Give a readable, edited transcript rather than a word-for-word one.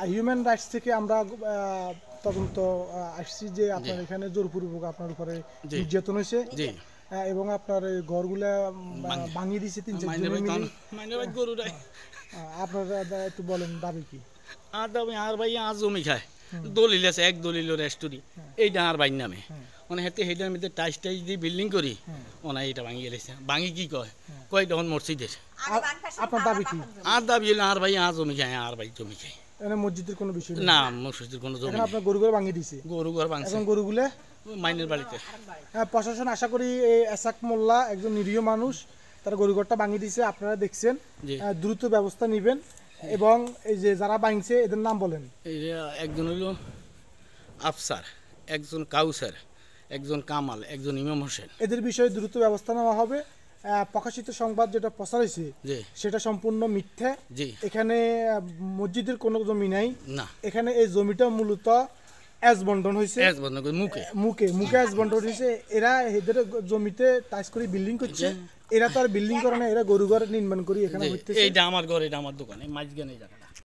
Human rights থেকে আমরা তদন্ত আসছি যে আপনার এখানে জোরপূর্বক আপনার উপরে নির্যাতন হয়েছে এবং আপনার এই ঘরগুলা ভাঙিয়ে দিয়েছে 3-4 জন মিলে। আপনারা একটু বলেন দাবি কি? আর দাবি আর ভাই আজ জমি খায় দলিল আছে, এক দলিল রেস্টুরি এইটা আর ভাই নামে মানে হেতে হেটার মধ্যে টাইস দিয়ে বিল্ডিং করি ওনা এটা ভাঙিয়ে গেছে। ভাঙি কি কয় কয় তখন মসজিদের। আপনার দাবি কি? আর দাবি হলো আর ভাই আর জমি খায়, আর ভাই জমি খায়। এখানে মসজিদের কোনো বিষয় না, মসজিদের কোনো জমি নেই। আপনার গরুগুলো ভাঙিয়ে দিয়েছে? গরু ঘর ভাঙছে। এখন গরুগুলো মাইনের বাড়িতে। প্রশাসন আশা করি এসাক মোল্লা একজন নিরীহ মানুষ, তার গরুঘরটা ভাঙিয়ে দিয়েছে, আপনারা দেখছেন, দ্রুত ব্যবস্থা নেবেন। এবং এই যে যারা ভাঙছে এদের নাম বলেন। একজন হইল আফসার, একজন কাউসার, একজন কামাল, একজন ইমাম হোসেন। এদের বিষয়ে দ্রুত ব্যবস্থা নেওয়া হবে। প্রকাশিত সংবাদ যেটা প্রচার হয়েছে সেটা সম্পূর্ণ মিথ্যা। এখানে মসজিদের কোনো জমি নাই, এখানে এই জমিটা মূলত এস বন্টন হয়েছে, মুখে এস বন্টন হয়েছে। এরা এদের জমিতে টাইস করে বিল্ডিং করছে। এরা তো আর বিল্ডিং করে না, এরা গরু ঘর নির্মাণ করি এখানে। এইটা আমার ঘর, এটা আমার দোকান, মাঝখানে জায়গা।